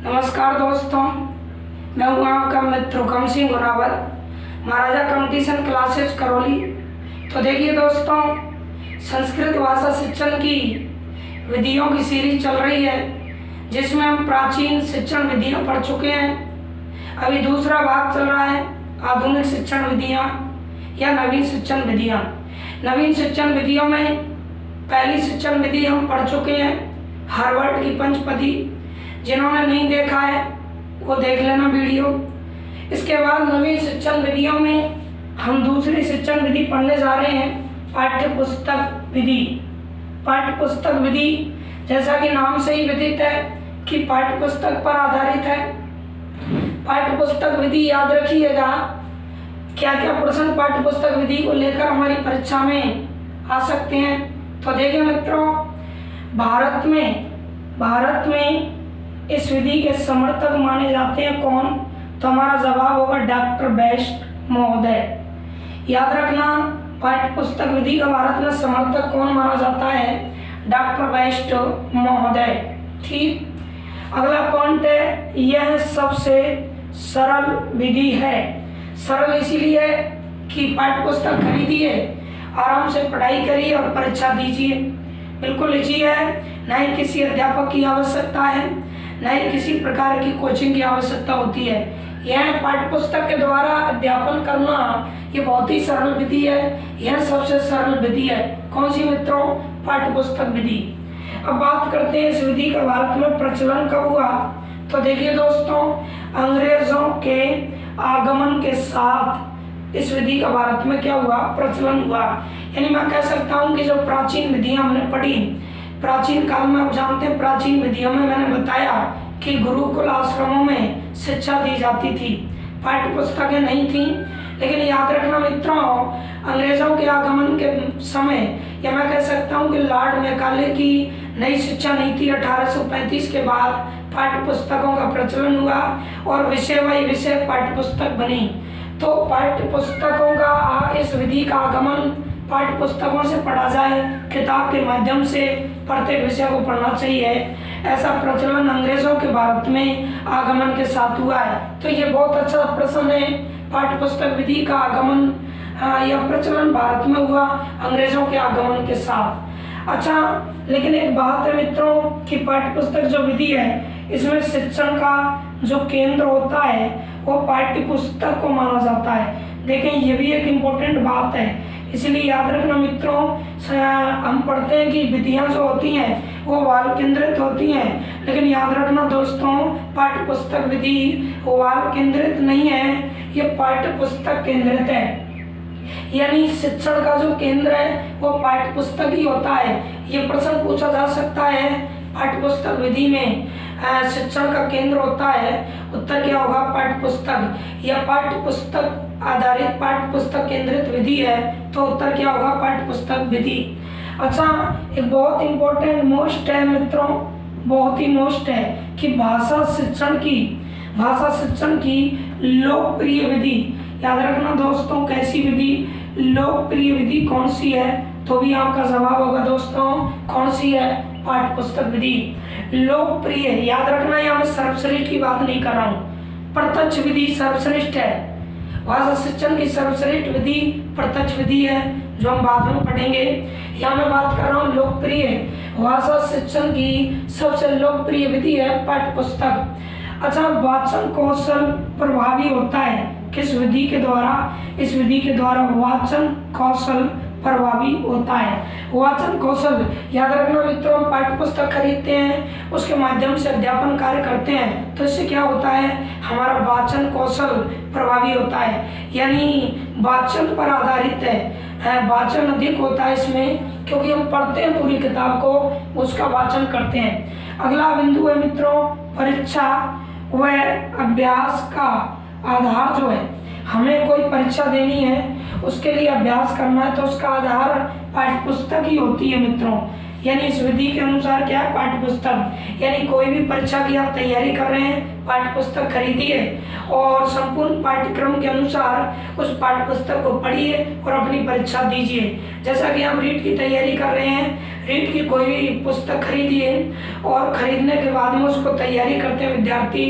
नमस्कार दोस्तों, मैं हूँ आपका मित्र हुकम सिंह गुनावर, महाराजा कंपटीशन क्लासेज करौली। तो देखिए दोस्तों, संस्कृत भाषा शिक्षण की विधियों की सीरीज चल रही है, जिसमें हम प्राचीन शिक्षण विधियाँ पढ़ चुके हैं। अभी दूसरा भाग चल रहा है, आधुनिक शिक्षण विधियाँ या नवीन शिक्षण विधियाँ। नवीन शिक्षण विधियों में पहली शिक्षण विधि हम पढ़ चुके हैं, हार्वर्ड की पंचपदी। जिन्होंने नहीं देखा है वो देख लेना वीडियो। इसके बाद नवीन शिक्षण विधियों में हम दूसरी शिक्षण विधि पढ़ने जा रहे हैं, पाठ्य पुस्तक विधि। पाठ्य पुस्तक विधि जैसा कि नाम से ही विदित है कि पाठ्य पुस्तक पर आधारित है। पाठ्य पुस्तक विधि याद रखिएगा, क्या क्या प्रश्न पाठ्य पुस्तक विधि को लेकर हमारी परीक्षा में आ सकते हैं। तो देखिए मित्रों, भारत में इस विधि के समर्थक माने जाते हैं कौन? तो हमारा जवाब होगा डॉक्टर बेस्ट महोदय। याद रखना, पाठ्य पुस्तक विधि का भारत में समर्थक कौन माना जाता है? डॉक्टर बेस्ट महोदय। ठीक, अगला पॉइंट है, यह सबसे सरल विधि है। सरल इसीलिए कि पाठ्य पुस्तक खरीदिए, आराम से पढ़ाई करिए और परीक्षा दीजिए। बिल्कुल इजी है, न ही किसी अध्यापक की आवश्यकता है, न ही किसी प्रकार की कोचिंग की आवश्यकता होती है। यह पाठ्य पुस्तक के द्वारा अध्यापन करना ये बहुत ही सरल विधि है। यह सबसे सरल विधि है। कौन सी मित्रों? पाठ्य पुस्तक विधि। अब बात करते हैं इस विधि का भारत में प्रचलन कब हुआ। तो देखिए दोस्तों, अंग्रेजों के आगमन के साथ इस विधि का भारत में क्या हुआ? प्रचलन हुआ। यानी मैं कह सकता हूँ कि जो प्राचीन विधियां हमने पढ़ी, प्राचीन काल में, आप जानते हैं प्राचीन विधियों में मैंने बताया कि गुरुकुल आश्रमों में शिक्षा दी जाती थी, पाठ्य पुस्तकें नहीं थी। लेकिन याद रखना मित्रों, अंग्रेजों के आगमन के समय, या मैं कह सकता हूँ कि लॉर्ड मैकाले की नई शिक्षा नीति 1835 के बाद पाठ्य पुस्तकों का प्रचलन हुआ और विषय वाई विषय पाठ्य पुस्तक बनी। तो पाठ्य पुस्तकों का इस विधि का आगमन पाठ्य पुस्तकों से पढ़ा जाए, किताब के माध्यम से प्रत्येक विषय को पढ़ना चाहिए, ऐसा प्रचलन अंग्रेजों के भारत में आगमन के साथ हुआ है। तो ये बहुत अच्छा प्रश्न है, पाठ्य पुस्तक विधि का आगमन या प्रचलन भारत में हुआ अंग्रेजों के आगमन के साथ। अच्छा, लेकिन एक बात है मित्रों कि पाठ्य पुस्तक जो विधि है, इसमें शिक्षण का जो केंद्र होता है वो पाठ्य पुस्तक को माना जाता है। देखें, ये भी एक इम्पोर्टेंट बात है, इसलिए याद रखना मित्रों, हम पढ़ते हैं कि विधियां जो होती हैं वो बाल केंद्रित होती हैं, लेकिन याद रखना दोस्तों, पाठ्य पुस्तक विधि बाल केंद्रित नहीं है, ये पाठ्य पुस्तक केंद्रित है। यानी शिक्षण का जो केंद्र है वो पाठ्य पुस्तक ही होता है। ये प्रश्न पूछा जा सकता है, पाठ्य पुस्तक विधि में शिक्षण का केंद्र होता है, उत्तर क्या होगा? पाठ्य पुस्तक। या पाठ्य पुस्तक आधारित पाठ्य पुस्तक केंद्रित विधि है, तो उत्तर क्या होगा? पाठ्य पुस्तक विधि। अच्छा, एक बहुत इंपॉर्टेंट मोस्ट है मित्रों, बहुत ही मोस्ट है कि भाषा शिक्षण की लोकप्रिय विधि। याद रखना दोस्तों, कैसी विधि? लोकप्रिय विधि कौन सी है? तो भी आपका जवाब होगा दोस्तों, कौन सी है? पाठ्य पुस्तक विधि। लोकप्रिय, याद रखना, यहाँ मैं सर्वश्रेष्ठ की बात नहीं कर रहा हूँ, प्रत्यक्ष विधि सर्वश्रेष्ठ है। भाषा शिक्षण की सर्वश्रेष्ठ विधि प्रत्यक्ष विधि है, जो हम बाद में पढ़ेंगे। यहाँ मैं बात कर रहा हूँ लोकप्रिय, भाषा शिक्षण की सबसे लोकप्रिय विधि है पाठ्य पुस्तक। अच्छा, वाचन कौशल प्रभावी होता है किस विधि के द्वारा? इस विधि के द्वारा वाचन कौशल प्रभावी होता है। वाचन कौशल, याद रखना मित्रों, हम पाठ्य पुस्तक खरीदते हैं, उसके माध्यम से अध्यापन कार्य करते हैं, तो इससे क्या होता है? हमारा वाचन कौशल प्रभावी होता है, यानी वाचन पर आधारित है, वाचन अधिक होता है इसमें, क्योंकि हम पढ़ते हैं पूरी किताब को, उसका वाचन करते हैं। अगला बिंदु है मित्रों, परीक्षा व अभ्यास का आधार जो है, हमें कोई परीक्षा देनी है, उसके लिए अभ्यास करना है, तो उसका आधार पाठ्य पुस्तक ही होती है मित्रों। यानी इस विधि के अनुसार क्या है? पाठ्य पुस्तक। यानी कोई भी परीक्षा की आप तैयारी कर रहे हैं, पाठ्य पुस्तक खरीदिए और संपूर्ण पाठ्यक्रम के अनुसार उस पाठ्य पुस्तक को पढ़िए और अपनी परीक्षा दीजिए। जैसा कि हम रीट की तैयारी कर रहे हैं, रीट की कोई भी पुस्तक खरीदिए और खरीदने के बाद में उसको तैयारी करते हैं विद्यार्थी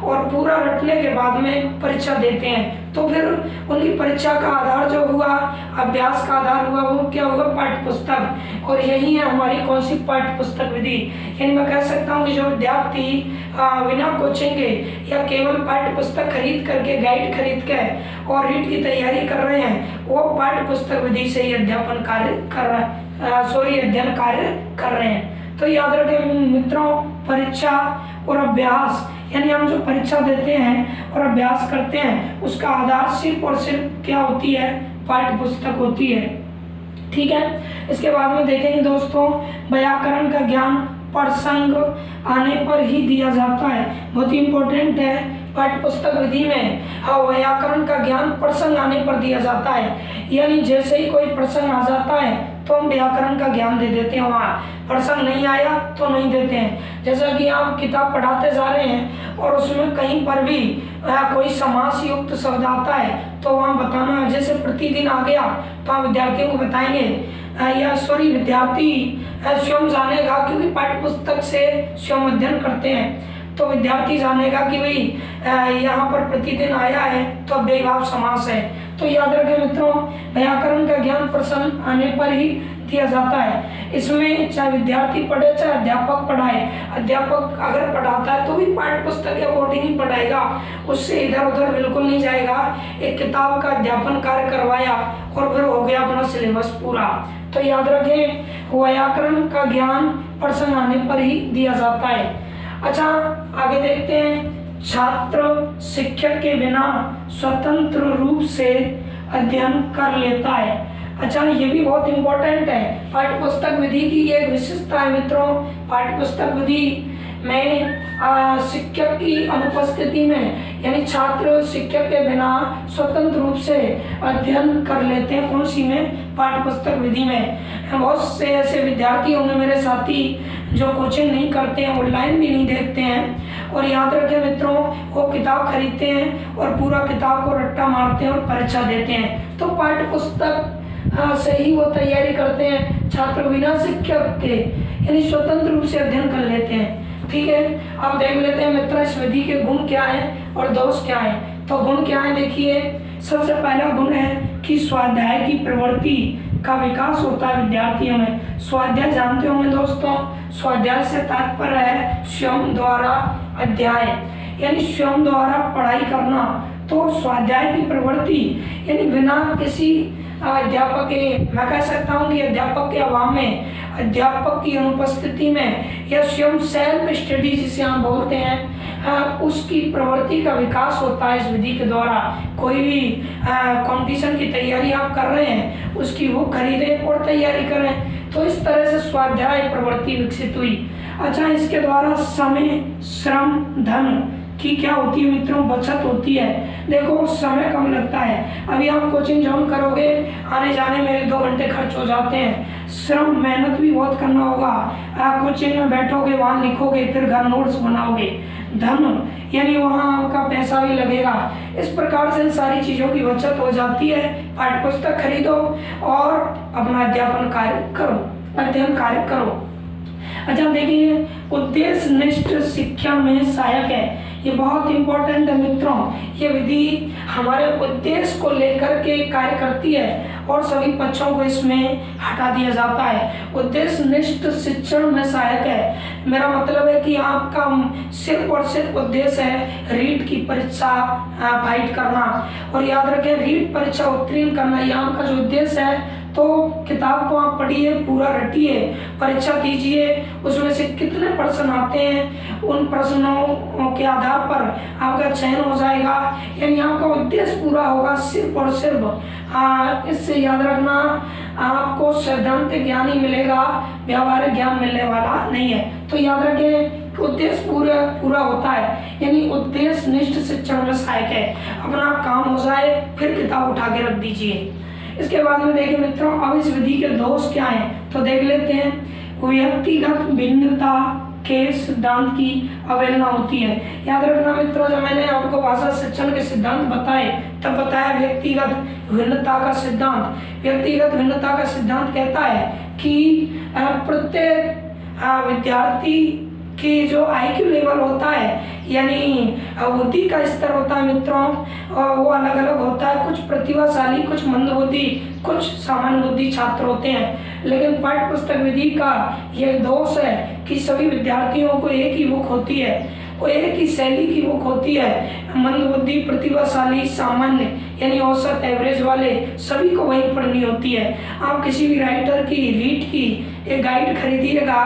और पूरा रटने के बाद में परीक्षा देते हैं, तो फिर उनकी परीक्षा का आधार जो हुआ, अभ्यास का आधार हुआ, वो क्या होगा, पाठ्य पुस्तक। और यही है हमारी कौन सी पाठ्य पुस्तक विधि। यानी मैं कह सकता हूँ कि जो विद्यार्थी बिना कोचिंग के या केवल पाठ्य पुस्तक खरीद करके, गाइड खरीद के और रीट की तैयारी कर रहे हैं, वो पाठ्य पुस्तक विधि से ही अध्यापन कार्य कर रहे हैं, अध्ययन कार्य कर रहे हैं। तो याद रखें मित्रों, परीक्षा और अभ्यास, यानी हम जो परीक्षा देते हैं और अभ्यास करते हैं, उसका आधार सिर्फ और सिर्फ क्या होती है, पाठ्य पुस्तक होती है। ठीक है। इसके बाद में देखेंगे दोस्तों, व्याकरण का ज्ञान प्रसंग आने पर ही दिया जाता है। बहुत ही इंपॉर्टेंट है, पाठ्य पुस्तक विधि में व्याकरण का ज्ञान प्रसंग आने पर दिया जाता है। यानी जैसे ही कोई प्रसंग आ जाता है तो हम व्याकरण का ज्ञान दे देते हैं, वहाँ प्रसंग नहीं आया तो नहीं देते हैं। जैसा कि आप किताब पढ़ाते जा रहे हैं और उसमें कहीं पर भी कोई समास युक्त शब्द आता है तो वहाँ बताना, जैसे प्रतिदिन आ गया तो आप विद्यार्थियों को बताएंगे या विद्यार्थी स्वयं जानेगा, क्योंकि पाठ्य पुस्तक से स्वयं अध्ययन करते हैं तो विद्यार्थी जानेगा कि भाई यहाँ पर प्रतिदिन आया है तो अव्ययीभाव समास है। तो याद रखें मित्रों, व्याकरण का ज्ञान प्रसंग आने पर ही दिया जाता है। इसमें चाहे विद्यार्थी पढ़े चाहे अध्यापक पढ़ाए, अध्यापक अगर पढ़ाता है तो भी पाठ्य पुस्तक के अकॉर्डिंग ही पढ़ाएगा, उससे इधर उधर बिल्कुल नहीं जाएगा। एक किताब का अध्यापन कार्य करवाया और फिर हो गया अपना सिलेबस पूरा। तो याद रखें, व्याकरण का ज्ञान प्रसंग आने पर ही दिया जाता है। अच्छा, आगे देखते हैं, छात्र शिक्षक के बिना स्वतंत्र रूप से अध्ययन कर लेता है। अच्छा, ये भी बहुत इंपॉर्टेंट है। पाठ्य पुस्तक विधि की एक विशेषता है मित्रों, पाठ्य पुस्तक विधि में शिक्षक की अनुपस्थिति में, यानी छात्र शिक्षक के बिना स्वतंत्र रूप से अध्ययन कर लेते हैं। कौन सी में, पाठ्य पुस्तक विधि में। बहुत से ऐसे विद्यार्थी होंगे मेरे साथी जो कोचिंग नहीं करते हैं, ऑनलाइन भी नहीं देखते हैं, और याद रखें मित्रों, वो किताब खरीदते हैं और पूरा किताब को रट्टा मारते हैं और परीक्षा देते हैं। तो पाठ्य पुस्तक से ही वो तैयारी करते हैं, छात्र बिना शिक्षक के यानी स्वतंत्र रूप से अध्ययन कर लेते हैं। ठीक है, अब देख लेते हैं मित्र इस विधि के गुण क्या हैं और दोष क्या हैं। तो गुण क्या है, देखिए, सबसे पहला गुण है कि स्वाध्याय की प्रवृत्ति का विकास होता है विद्यार्थियों में। स्वाध्याय जानते होंगे दोस्तों, स्वाध्याय से तात्पर्य है स्वयं द्वारा अध्याय, यानी स्वयं द्वारा पढ़ाई करना। तो स्वाध्याय की प्रवृत्ति यानी बिना किसी अध्यापक के, मैं कह सकता हूँ कि अध्यापक के अभाव में, अध्यापक की अनुपस्थिति में, या स्वयं सेल्फ स्टडी जिसे हम बोलते हैं, उसकी प्रवृत्ति का विकास होता है इस विधि के द्वारा। कोई भी कंपटीशन की तैयारी आप कर रहे हैं, उसकी बुक खरीदें और तैयारी करें। तो इस तरह से स्वाध्याय प्रवृत्ति विकसित हुई। अच्छा, इसके द्वारा समय, श्रम, धन की क्या होती है मित्रों, बचत होती है। देखो, समय कम लगता है। अभी आप कोचिंग ज्वाइन करोगे, आने जाने में 2 घंटे खर्च हो जाते हैं। श्रम, मेहनत भी बहुत करना होगा। कोचिंग में बैठोगे, वहाँ लिखोगे, फिर घर नोट्स बनाओगे। धन यानी वहाँ आपका पैसा भी लगेगा। इस प्रकार से सारी चीज़ों की बचत हो जाती है। पाठ्य पुस्तक खरीदो और अपना अध्यापन कार्य करो, अध्ययन कार्य करो। अच्छा, देखिए, उद्देश्यनिष्ठ शिक्षा में सहायक है। ये बहुत इंपॉर्टेंट है मित्रों। ये विधि हमारे उद्देश्य को लेकर के कार्य करती है और सभी पक्षों को इसमें हटा दिया जाता है। उद्देश्यनिष्ठ शिक्षण में सहायक है। मेरा मतलब है कि आपका सिर्फ और सिर्फ उद्देश्य है रीट की परीक्षा फाइट करना, और याद रखें, रीट परीक्षा उत्तीर्ण करना ये आपका जो उद्देश्य है। तो किताब को आप पढ़िए, पूरा रटिए, परीक्षा दीजिए, उसमें से कितने प्रश्न आते हैं उन प्रश्नों के आधार पर आपका चयन हो जाएगा। यानी आपका उद्देश्य पूरा होगा सिर्फ और सिर्फ। इससे याद रखना, आपको सैद्धांतिक ज्ञान ही मिलेगा, व्यावहारिक ज्ञान मिलने वाला नहीं है। तो याद रखें, उद्देश्य पूरा होता है, यानी उद्देश्य निष्ठ शिक्षण में सहायक है। अपना काम हो जाए फिर किताब उठा के रख दीजिए। इसके बाद में देखिए मित्रों, अब इस विधि के दोष क्या हैं तो देख लेते हैं। व्यक्तिगत भिन्नता के सिद्धांत की अवहेलना होती है। याद रखना मित्रों, जब मैंने आपको भाषा शिक्षण के सिद्धांत बताए तब बताया व्यक्तिगत भिन्नता का सिद्धांत। व्यक्तिगत भिन्नता का सिद्धांत कहता है कि प्रत्येक विद्यार्थी की जो IQ लेवल होता है, यानी बुद्धि का स्तर होता है मित्रों, वो अलग अलग होता है। कुछ प्रतिभाशाली, कुछ मंदबुद्धि, कुछ सामान्य बुद्धि छात्र होते हैं। लेकिन पाठ्य पुस्तक विधि का यह दोष है कि सभी विद्यार्थियों को एक ही बुक होती है, वो एक ही शैली की बुक होती है। मंदबुद्धि, प्रतिभाशाली, सामान्य यानी औसत एवरेज वाले सभी को वही पढ़नी होती है। आप किसी भी राइटर की, रीड की एक गाइड खरीदिएगा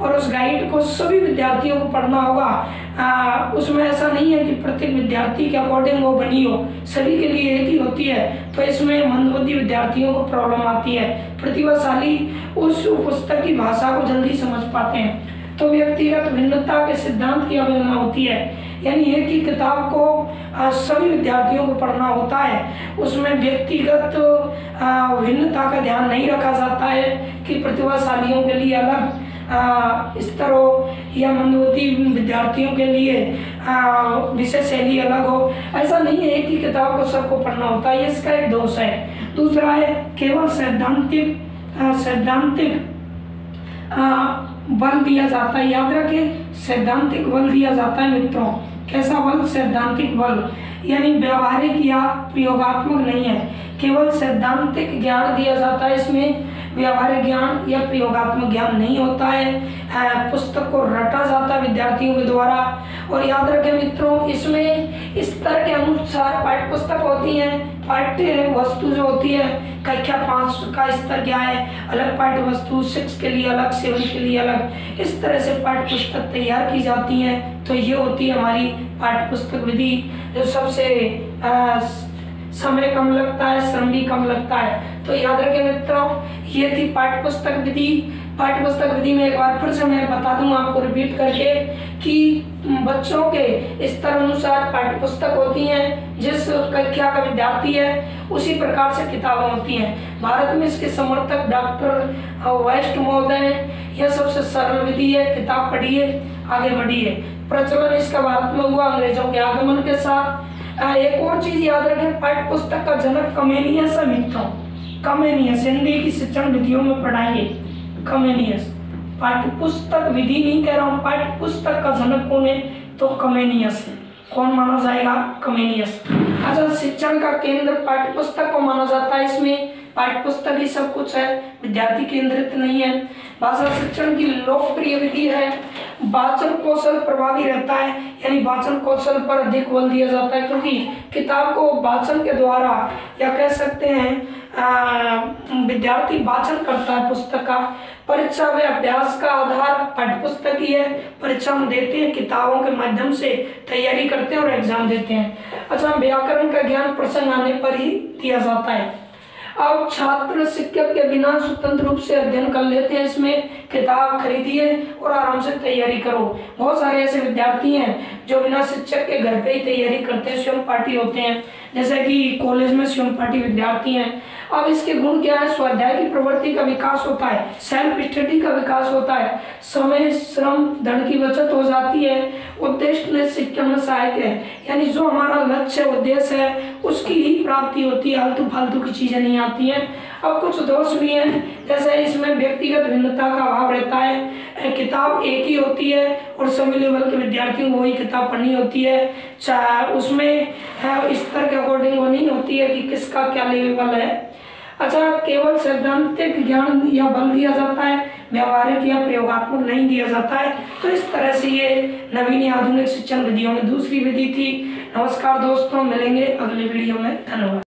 और उस गाइड को सभी विद्यार्थियों को पढ़ना होगा। उसमें ऐसा नहीं है कि प्रत्येक विद्यार्थी के अकॉर्डिंग वो बनी हो, सभी के लिए एक ही होती है। तो इसमें मंदबुद्धि विद्यार्थियों को प्रॉब्लम आती है, प्रतिभाशाली उस पुस्तक की भाषा को जल्दी समझ पाते हैं। तो व्यक्तिगत भिन्नता के सिद्धांत की अवहेलना होती है, यानी एक ही किताब को सभी विद्यार्थियों को पढ़ना होता है। उसमें व्यक्तिगत भिन्नता का ध्यान नहीं रखा जाता है कि प्रतिभाशालियों के लिए अलग स्तर हो या मंदबुद्धि विद्यार्थियों के लिए विषय शैली अलग हो। ऐसा नहीं है, एक ही किताब को सबको पढ़ना होता है, इसका एक दोष है। दूसरा है केवल सैद्धांतिक बल दिया जाता है। याद रखें, सैद्धांतिक बल दिया जाता है मित्रों। कैसा बल? सैद्धांतिक बल, यानी व्यवहारिक या प्रयोगात्मक नहीं है, केवल सैद्धांतिक ज्ञान दिया जाता है। इसमें व्यवहारिक ज्ञान या प्रयोगात्मक ज्ञान नहीं होता है। पुस्तक को रटा जाता है विद्यार्थियों के द्वारा। और याद रखें मित्रों, इसमें स्तर के अनुसार पाठ्य पुस्तक होती है। पाठ्य वस्तु जो होती है, कक्षा 5 का स्तर क्या है, अलग पाठ्य वस्तु, 6 के लिए अलग, 7 के लिए अलग, इस तरह से पाठ्य पुस्तक तैयार की जाती है। तो ये होती है हमारी पाठ्य पुस्तक विधि, जो सबसे समय कम लगता है, श्रम भी कम लगता है। तो याद रखें मित्रों, ये थी पाठ्य पुस्तक विधि। पाठ्य पुस्तक विधि में एक बार फिर से मैं बता दूं आपको रिपीट करके कि बच्चों के स्तर अनुसार पाठ्य पुस्तक होती हैं। जिस कक्षा का विद्यार्थी है उसी प्रकार से किताबें होती हैं। भारत में इसके समर्थक डॉक्टर वेस्ट महोदय हैं। यह सबसे सरल विधि है, किताब पढ़िए, आगे बढ़िए। प्रचलन इसका भारत में हुआ अंग्रेजों के आगमन के साथ। एक और चीज याद रखें, पाठ्य पुस्तक का जनक कमेनियस है मित्रों। कमेनियस हिंदी की शिक्षण विधियों में पढ़ाएंगे। कमेनियस, पाठ्य पुस्तक विधि नहीं कह रहा हूँ, पाठ्य पुस्तक का जनक कौन है? तो कमेनियस है। कौन माना जाएगा? कमेनियस। अच्छा, शिक्षण का केंद्र पाठ्य पुस्तक को माना जाता है। इसमें पाठ्य पुस्तक ही सब कुछ है, विद्यार्थी केंद्रित नहीं है। भाषा शिक्षण की लोकप्रिय विधि है। वाचन कौशल प्रभावी रहता है, यानी वाचन कौशल पर अधिक बल दिया जाता है, क्योंकि किताब को वाचन के द्वारा, या कह सकते हैं विद्यार्थी वाचन करता है पुस्तक का। परीक्षा व अभ्यास का आधार पाठ्य पुस्तक ही है। परीक्षा हम देते हैं, किताबों के माध्यम से तैयारी करते हैं और एग्जाम देते हैं। अच्छा, व्याकरण का ज्ञान प्रसंग आने पर ही दिया जाता है। अब छात्र शिक्षक के बिना स्वतंत्र रूप से अध्ययन कर लेते हैं। इसमें किताब खरीदिए और आराम से तैयारी करो। बहुत सारे ऐसे विद्यार्थी हैं जो बिना शिक्षक के घर पे ही तैयारी करते हैं, स्वयं पाठी होते हैं, जैसे कि कॉलेज में स्वयं पाठी विद्यार्थी हैं। अब इसके गुण क्या है? स्वाध्याय की प्रवृत्ति का विकास होता है, सेल्फ स्टडी का विकास होता है, समय, श्रम, धन की बचत हो जाती है, उद्देश्य शिक्षण में सहायक है, यानी जो हमारा लक्ष्य उद्देश्य है उसकी ही प्राप्ति होती है, आलतू फालतू की चीजें नहीं आती हैं। अब कुछ दोष भी हैं, जैसे इसमें व्यक्तिगत भिन्नता का अभाव रहता है। किताब एक ही होती है और सभी लेवल के विद्यार्थियों को वही किताब पढ़नी होती है। चाहे उसमें स्तर के अकॉर्डिंग वो नहीं होती है कि किसका क्या लेवल है। अच्छा, केवल सैद्धांतिक ज्ञान या बल दिया जाता है, व्यवहारिक या प्रयोगात्मक नहीं दिया जाता है। तो इस तरह से ये नवीन आधुनिक शिक्षण विधियों में दूसरी विधि थी। नमस्कार दोस्तों, मिलेंगे अगले वीडियो में। धन्यवाद।